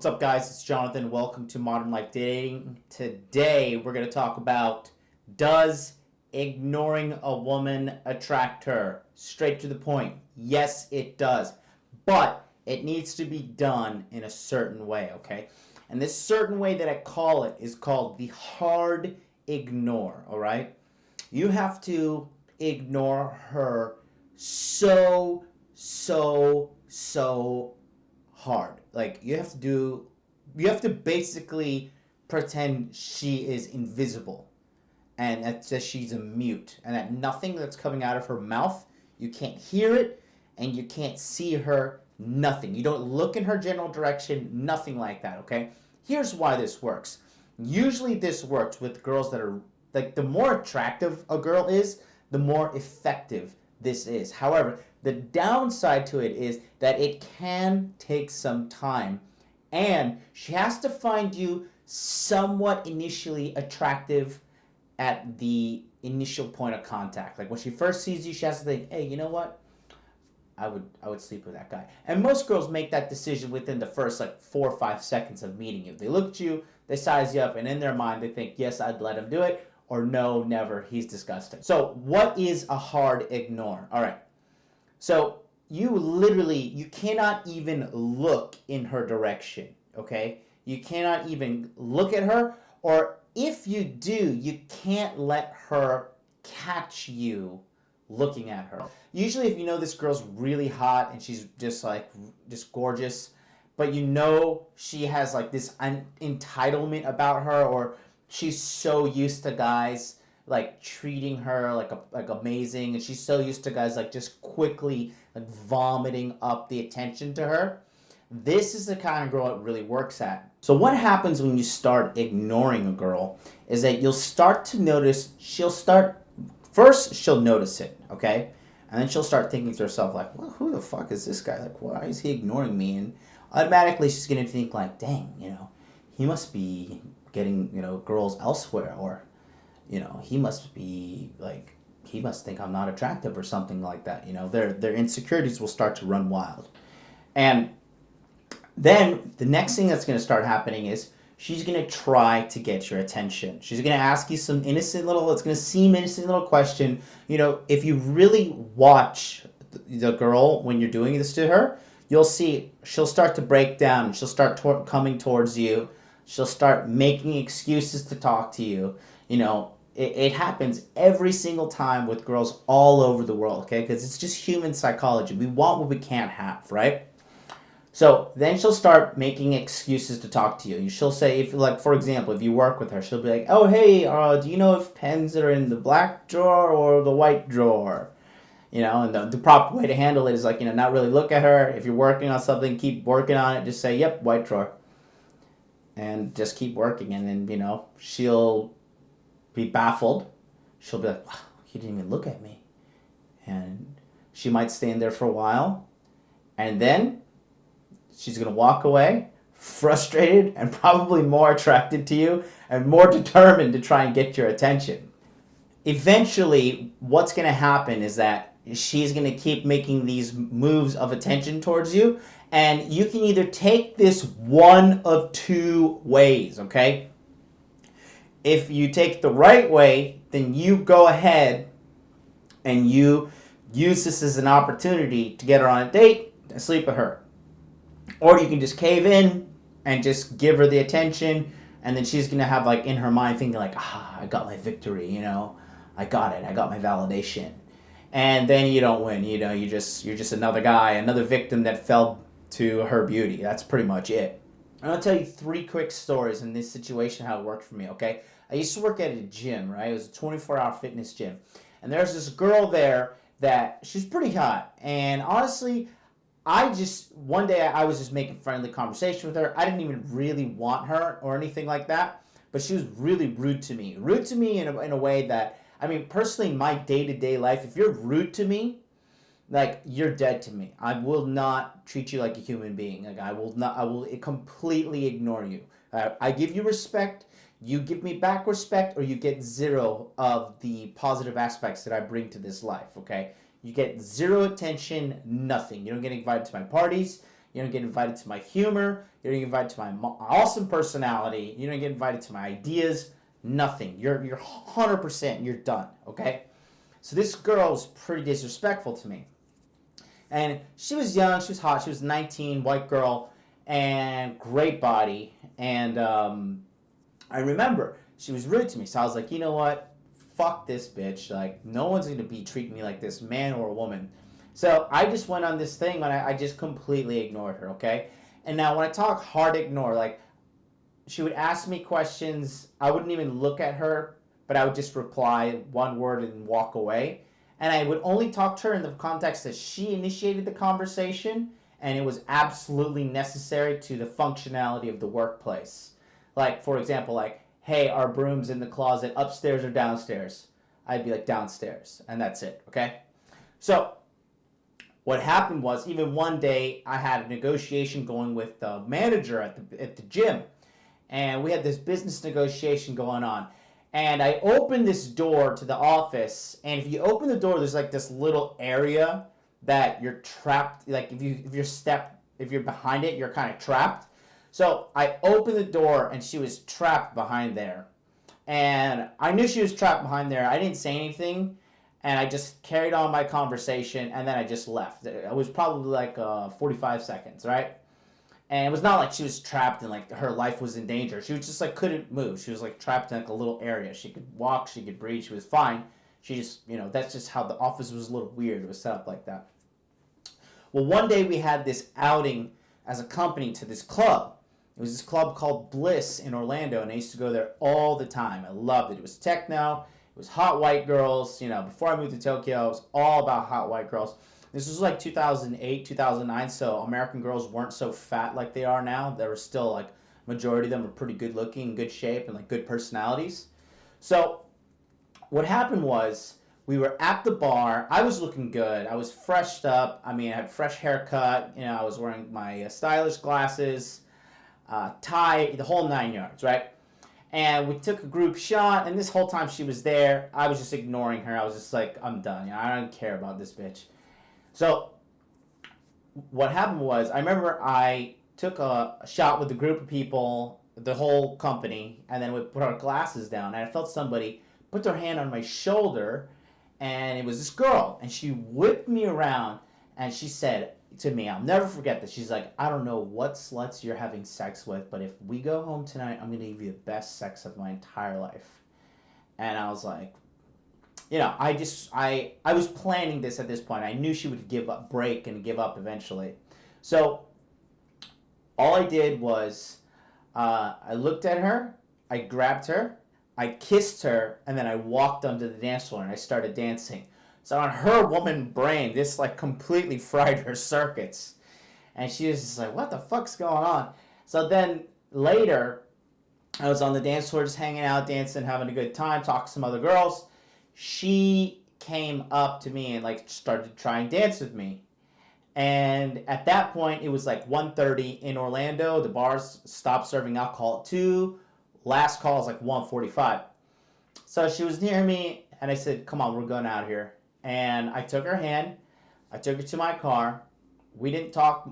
What's up, guys? It's Jonathan. Welcome to Modern Life Dating. Today, we're going to talk about, does ignoring a woman attract her? Straight to the point. Yes, it does. But it needs to be done in a certain way, okay? And this certain way that I call it is called the hard ignore, all right? You have to ignore her so hard. Like, you have to basically pretend she is invisible and that she's a mute and that nothing that's coming out of her mouth, you can't hear it and you can't see her, nothing. You don't look in her general direction, nothing like that, okay? Here's why this works. Usually this works with girls that are, like, the more attractive a girl is, the more effective this is. However, the downside to it is that it can take some time, and she has to find you somewhat initially attractive at the initial point of contact. Like, when she first sees you, she has to think, hey, you know what? I would sleep with that guy. And most girls make that decision within the first, like, 4 or 5 seconds of meeting you. They look at you, they size you up, and in their mind they think, yes, I'd let him do it, or no, never, he's disgusting. So what is a hard ignore? All right. So you cannot even look in her direction, okay? You cannot even look at her, or if you do, you can't let her catch you looking at her. Usually if you know this girl's really hot and she's just gorgeous, but you know she has like this entitlement about her, or she's so used to guys like treating her like amazing, and she's so used to guys like just quickly like vomiting up the attention to her. This is the kind of girl it really works at. So what happens when you start ignoring a girl is that you'll start to notice, she'll notice it, okay? And then she'll start thinking to herself like, well, who the fuck is this guy? Like, why is he ignoring me? And automatically she's gonna think like, dang, he must be getting, girls elsewhere, or, he must think I'm not attractive or something like that. Their insecurities will start to run wild. And then the next thing that's going to start happening is she's going to try to get your attention. She's going to ask you some it's going to seem innocent little question. If you really watch the girl when you're doing this to her, you'll see she'll start to break down. She'll start coming towards you. She'll start making excuses to talk to you. It happens every single time with girls all over the world, okay? Because it's just human psychology. We want what we can't have, right? So then she'll start making excuses to talk to you. She'll say, for example, if you work with her, she'll be like, oh, hey, do you know if pens are in the black drawer or the white drawer? And the proper way to handle it is not really look at her. If you're working on something, keep working on it. Just say, yep, white drawer. And just keep working. And then, she'll be baffled. She'll be like, wow, he didn't even look at me. And she might stay in there for a while. And then she's going to walk away frustrated and probably more attracted to you and more determined to try and get your attention. Eventually, what's going to happen is that she's going to keep making these moves of attention towards you, and you can either take this one of two ways, okay? If you take the right way, then you go ahead and you use this as an opportunity to get her on a date and sleep with her. Or you can just cave in and just give her the attention, and then she's going to have in her mind thinking I got my victory, I got it, I got my validation. And then you don't win, you're just another guy, another victim that fell to her beauty. That's pretty much it. I'm going to tell you 3 quick stories in this situation, how it worked for me, okay? I used to work at a gym, right? It was a 24-hour fitness gym. And there's this girl there that she's pretty hot. And honestly, one day I was just making friendly conversation with her. I didn't even really want her or anything like that. But she was really rude to me. Rude to me in a way that, personally in my day-to-day life, if you're rude to me, you're dead to me. I will not treat you like a human being. I will completely ignore you. I give you respect, you give me back respect, or you get zero of the positive aspects that I bring to this life, okay? You get zero attention, nothing. You don't get invited to my parties. You don't get invited to my humor. You don't get invited to my awesome personality. You don't get invited to my ideas. Nothing. You're 100%. You're done. Okay. So this girl was pretty disrespectful to me, and she was young. She was hot. She was 19, white girl, and great body. And I remember she was rude to me. So I was like, you know what? Fuck this bitch. Like, no one's gonna be treating me like this, man or woman. So I just went on this thing and I just completely ignored her, okay? And now when I talk hard ignore, like, she would ask me questions, I wouldn't even look at her, but I would just reply one word and walk away. And I would only talk to her in the context that she initiated the conversation and it was absolutely necessary to the functionality of the workplace. Like, for example, like, hey, our broom's in the closet, upstairs or downstairs? I'd be like, downstairs, and that's it, okay? So what happened was, even one day, I had a negotiation going with the manager at the gym, and we had this business negotiation going on. And I opened this door to the office, and if you open the door, there's like this little area that you're trapped. Like if you're behind it, you're kind of trapped. So I opened the door, and she was trapped behind there, and I knew she was trapped behind there. I didn't say anything. And I just carried on my conversation, and then I just left. It was probably like 45 seconds, right? And it was not like she was trapped and like her life was in danger. She was just like couldn't move. She was like trapped in like a little area. She could walk, she could breathe, she was fine. She just, that's just how the office was a little weird. It was set up like that. Well, one day we had this outing as a company to this club. It was this club called Bliss in Orlando, and I used to go there all the time. I loved it. It was techno. It was hot white girls. Before I moved to Tokyo, it was all about hot white girls. This was like 2008, 2009, so American girls weren't so fat like they are now. There were still, like, majority of them were pretty good looking, good shape, and, like, good personalities. So what happened was we were at the bar. I was looking good. I was freshed up. I mean, I had fresh haircut. I was wearing my stylish glasses, tie, the whole 9 yards, right? And we took a group shot, and this whole time she was there, I was just ignoring her. I was just like, I'm done. I don't care about this bitch. So what happened was, I remember I took a shot with a group of people, the whole company, and then we put our glasses down, and I felt somebody put their hand on my shoulder, and it was this girl, and she whipped me around, and she said to me, I'll never forget this, she's like, I don't know what sluts you're having sex with, but if we go home tonight, I'm going to give you the best sex of my entire life. And I was like, I was planning this at this point. I knew she would break and give up eventually. So all I did was I looked at her, I grabbed her, I kissed her, and then I walked onto the dance floor and I started dancing. So on her woman brain, this like completely fried her circuits. And she was just like, what the fuck's going on? So then later, I was on the dance floor just hanging out, dancing, having a good time, talking to some other girls. She came up to me and like started to try and dance with me. And at that point, it was like 1:30 in Orlando. The bars stopped serving alcohol at 2. Last call is like 1:45. So she was near me, and I said, come on, we're going out here. And I took her hand. I took her to my car. We didn't talk.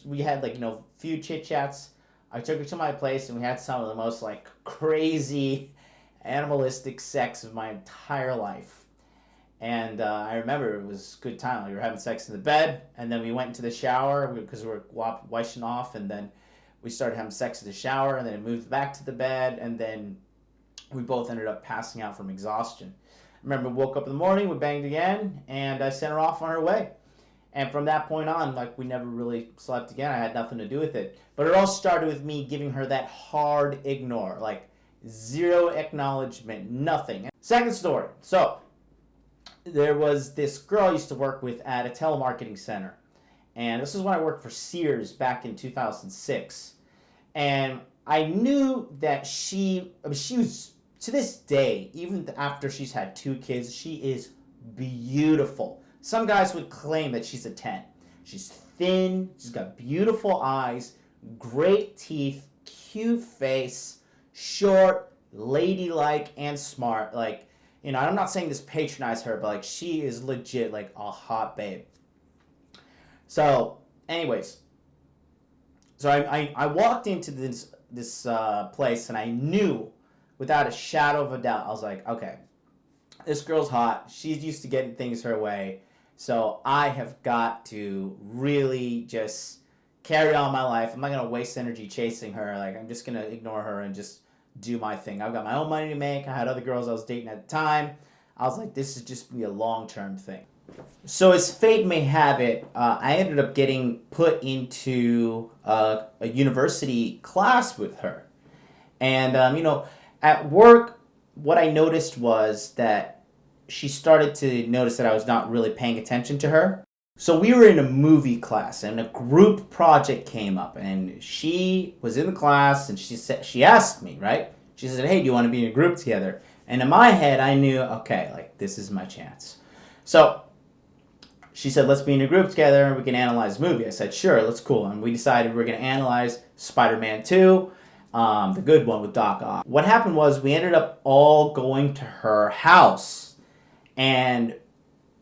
We had like, few chit-chats. I took her to my place, and we had some of the most like crazy animalistic sex of my entire life. And I remember it was a good time. Like, we were having sex in the bed, and then we went into the shower because we were washing off, and then we started having sex in the shower, and then it moved back to the bed, and then we both ended up passing out from exhaustion. I remember we woke up in the morning, we banged again, and I sent her off on her way. And from that point on, like, we never really slept again. I had nothing to do with it. But it all started with me giving her that hard ignore, like, zero acknowledgement, nothing. Second story. So, there was this girl I used to work with at a telemarketing center. And this is when I worked for Sears back in 2006. And I knew that she was, to this day, even after she's had 2 kids, she is beautiful. Some guys would claim that she's a 10. She's thin, she's got beautiful eyes, great teeth, cute face, short, ladylike, and smart. Like, I'm not saying this to patronize her, but like, she is legit like a hot babe. So, anyways, So I walked into this place, and I knew without a shadow of a doubt, I was like, okay, this girl's hot. She's used to getting things her way. So I have got to really just carry on my life. I'm not going to waste energy chasing her. Like, I'm just going to ignore her and just do my thing. I've got my own money to make. I had other girls I was dating at the time. I was like, this is just be a long-term thing. So as fate may have it, I ended up getting put into a university class with her. And, at work, what I noticed was that she started to notice that I was not really paying attention to her. So we were in a movie class, and a group project came up, and she was in the class, and she asked me, right? She said, hey, do you want to be in a group together? And in my head, I knew, okay, like, this is my chance. So she said, let's be in a group together, and we can analyze the movie. I said, sure, that's cool. And we decided we're going to analyze Spider-Man 2, the good one with Doc Ock. What happened was we ended up all going to her house, and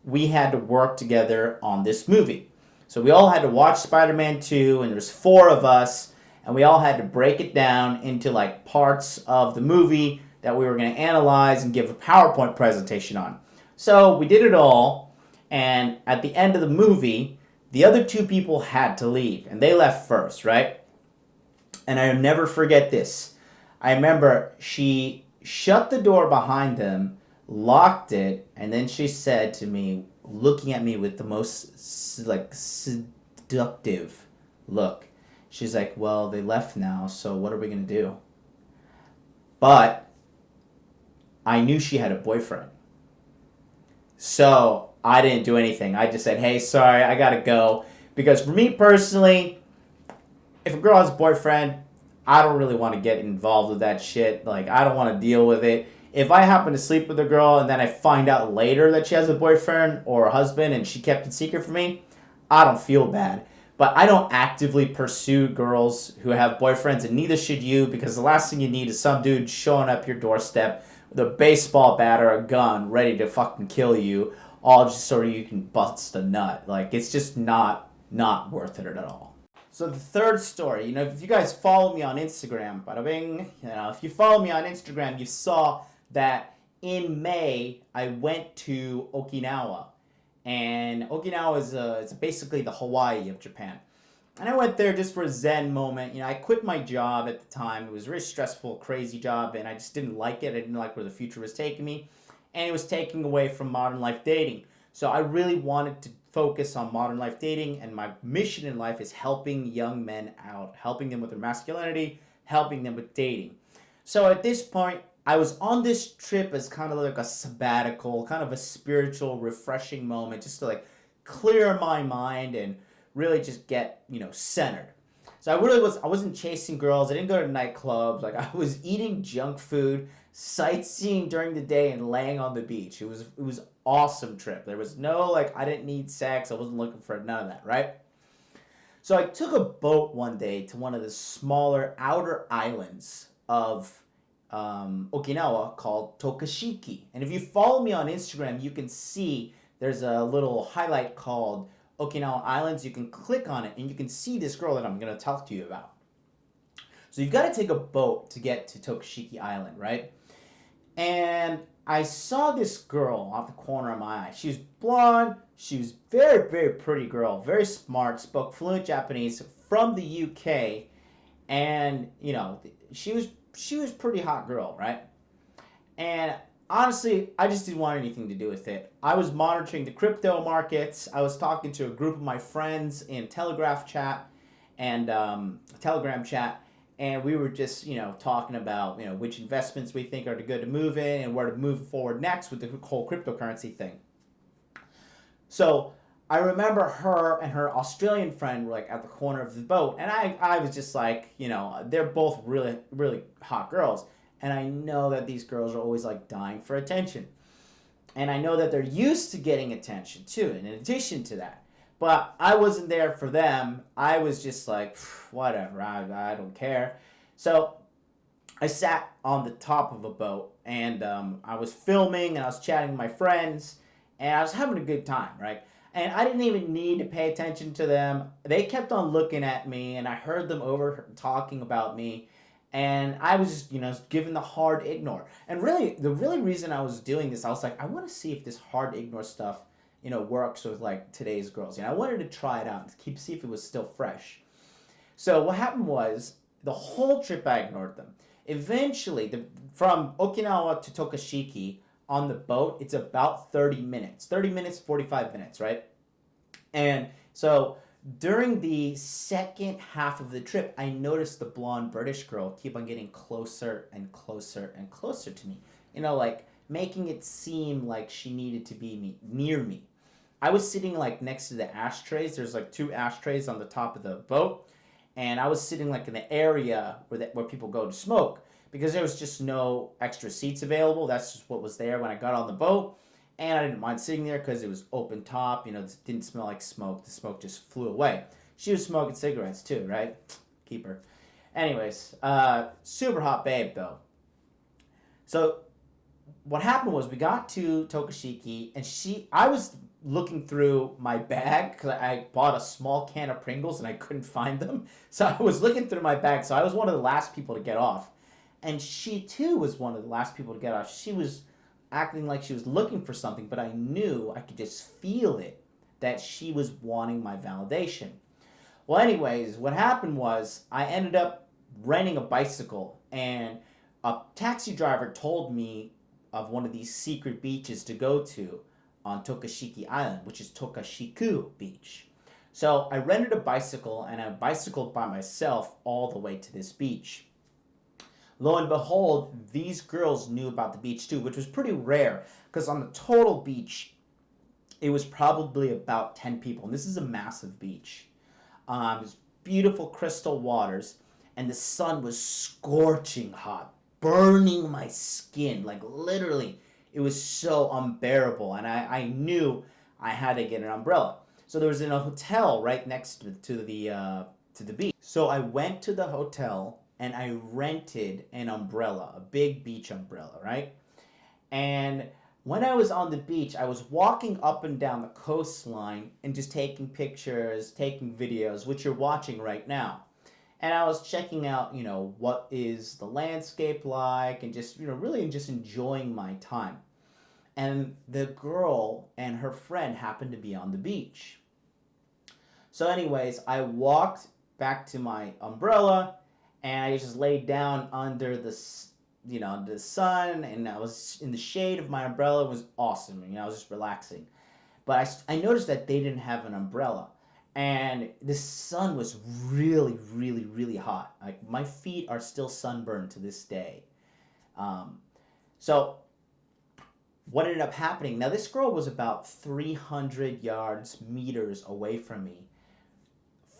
we had to work together on this movie. So we all had to watch Spider-Man 2, and there's 4 of us, and we all had to break it down into like parts of the movie that we were going to analyze and give a PowerPoint presentation on. So we did it all, and at the end of the movie, the other 2 people had to leave, and they left first, right? And I'll never forget this. I remember she shut the door behind them, locked it, and then she said to me, looking at me with the most seductive look, she's like, well, they left now, so what are we going to do? But I knew she had a boyfriend. So I didn't do anything. I just said, hey, sorry, I got to go. Because for me personally, if a girl has a boyfriend, I don't really want to get involved with that shit. Like, I don't want to deal with it. If I happen to sleep with a girl and then I find out later that she has a boyfriend or a husband and she kept it secret from me, I don't feel bad. But I don't actively pursue girls who have boyfriends, and neither should you, because the last thing you need is some dude showing up your doorstep with a baseball bat or a gun ready to fucking kill you, all just so you can bust a nut. Like, it's just not worth it at all. So the third story, if you guys follow me on Instagram, bada bing, if you follow me on Instagram, you saw that in May, I went to Okinawa. And Okinawa is basically the Hawaii of Japan. And I went there just for a zen moment. I quit my job at the time. It was a very stressful, crazy job, and I just didn't like it. I didn't like where the future was taking me. And it was taking away from modern life dating. So I really wanted to focus on modern life dating, and my mission in life is helping young men out, helping them with their masculinity, helping them with dating. So at this point, I was on this trip as kind of like a sabbatical, kind of a spiritual, refreshing moment, just to like clear my mind and really just get, centered. So I wasn't chasing girls. I didn't go to nightclubs. Like, I was eating junk food, sightseeing during the day, and laying on the beach. It was awesome trip. There was no, I didn't need sex. I wasn't looking for none of that, right? So I took a boat one day to one of the smaller outer islands of Okinawa called Tokashiki. And if you follow me on Instagram, you can see there's a little highlight called Okinawa Islands. You can click on it and you can see this girl that I'm going to talk to you about. So you've got to take a boat to get to Tokashiki Island, right? And I saw this girl off the corner of my eye. She was blonde. She was very, very pretty girl, very smart, spoke fluent Japanese, from the UK. And, she was pretty hot girl, right? And honestly, I just didn't want anything to do with it. I was monitoring the crypto markets. I was talking to a group of my friends in Telegram chat, and we were just, talking about, which investments we think are good to move in and where to move forward next with the whole cryptocurrency thing. So I remember her and her Australian friend were at the corner of the boat, and I was just like, they're both really, really hot girls, and I know that these girls are always dying for attention, and I know that they're used to getting attention too, in addition to that, but I wasn't there for them. I was just like, whatever, I don't care. So I sat on the top of a boat, and I was filming, and I was chatting with my friends, and I was having a good time, right? And I didn't even need to pay attention to them. They kept on looking at me, and I heard them over talking about me. And I was just, given the hard ignore. And really, the really reason I was doing this, I was like, I want to see if this hard ignore stuff, works with like today's girls. I wanted to try it out and see if it was still fresh. So what happened was the whole trip I ignored them. Eventually, from Okinawa to Tokashiki on the boat, it's about 30 minutes. 30 minutes, 45 minutes, right? And so during the second half of the trip, I noticed the blonde British girl keep on getting closer and closer and closer to me. Like making it seem like she needed to be near me. I was sitting like next to the ashtrays. There's like 2 ashtrays on the top of the boat. And I was sitting like in the area where people go to smoke because there was just no extra seats available. That's just what was there when I got on the boat. And I didn't mind sitting there because it was open top. It didn't smell like smoke. The smoke just flew away. She was smoking cigarettes too, right? Keep her. Anyways, super hot babe though. So what happened was we got to Tokashiki and I was looking through my bag because I bought a small can of Pringles and I couldn't find them. So I was looking through my bag. So I was one of the last people to get off. And she too was one of the last people to get off. She was acting like she was looking for something, but I knew, I could just feel it, that she was wanting my validation. Well, anyways, what happened was I ended up renting a bicycle and a taxi driver told me of one of these secret beaches to go to on Tokashiki Island, which is Tokashiku Beach. So I rented a bicycle and I bicycled by myself all the way to this beach. Lo and behold, these girls knew about the beach too, which was pretty rare because on the total beach, it was probably about 10 people. And this is a massive beach. It's beautiful crystal waters and the sun was scorching hot, burning my skin, like literally. It was so unbearable, and I knew I had to get an umbrella. So there was a hotel right next to the beach. So I went to the hotel and I rented an umbrella, a big beach umbrella, right? And when I was on the beach, I was walking up and down the coastline and just taking pictures, taking videos, which you're watching right now. And I was checking out, what is the landscape like and just, really just enjoying my time. And the girl and her friend happened to be on the beach. So anyways, I walked back to my umbrella and I just laid down under the sun and I was in the shade of my umbrella. It was awesome. I was just relaxing. But I noticed that they didn't have an umbrella. And the sun was really, really, really hot. Like my feet are still sunburned to this day. So what ended up happening? Now this girl was about 300 meters away from me.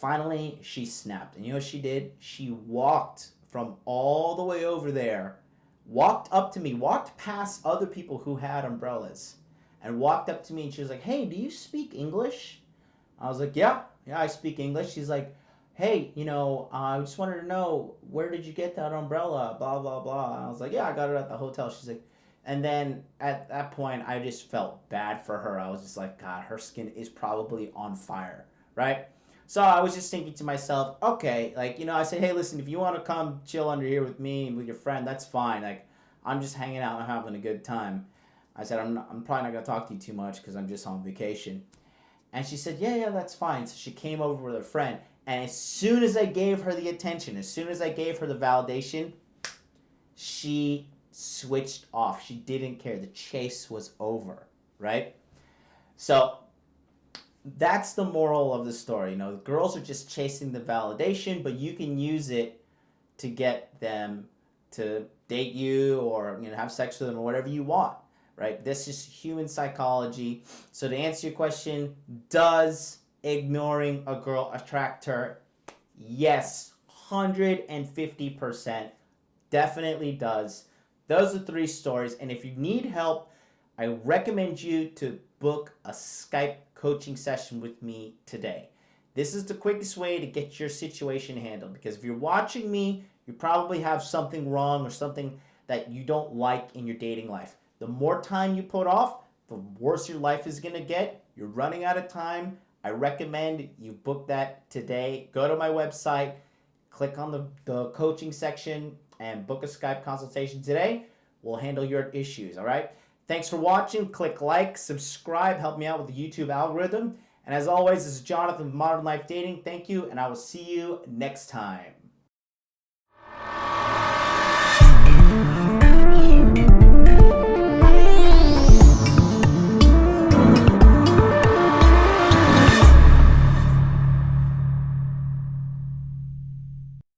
Finally, she snapped. And you know what she did? She walked from all the way over there, walked up to me, walked past other people who had umbrellas, and walked up to me and she was like, "Hey, do you speak English?" I was like, yeah, I speak English. She's like, "Hey, I just wanted to know, where did you get that umbrella? Blah, blah, blah." And I was like, "Yeah, I got it at the hotel." She's like, and then at that point, I just felt bad for her. I was just like, God, her skin is probably on fire, right? So I was just thinking to myself, okay, I said, "Hey, listen, if you want to come chill under here with me and with your friend, that's fine. Like, I'm just hanging out and having a good time." I said, I'm probably not going to talk to you too much because I'm just on vacation. And she said, yeah, that's fine. So she came over with her friend. And as soon as I gave her the attention, as soon as I gave her the validation, she switched off. She didn't care. The chase was over, right? So that's the moral of the story. The girls are just chasing the validation, but you can use it to get them to date you or have sex with them or whatever you want. Right? This is human psychology. So to answer your question, does ignoring a girl attract her? Yes, 150%. Definitely does. Those are 3 stories. And if you need help, I recommend you to book a Skype coaching session with me today. This is the quickest way to get your situation handled. Because if you're watching me, you probably have something wrong or something that you don't like in your dating life. The more time you put off, the worse your life is going to get, You're running out of time. I recommend you book that today. Go to my website, click on the coaching section, and book a Skype consultation today. We'll handle your issues, all right? Thanks for watching. Click like, subscribe, help me out with the YouTube algorithm. And as always, this is Jonathan of Modern Life Dating. Thank you, and I will see you next time.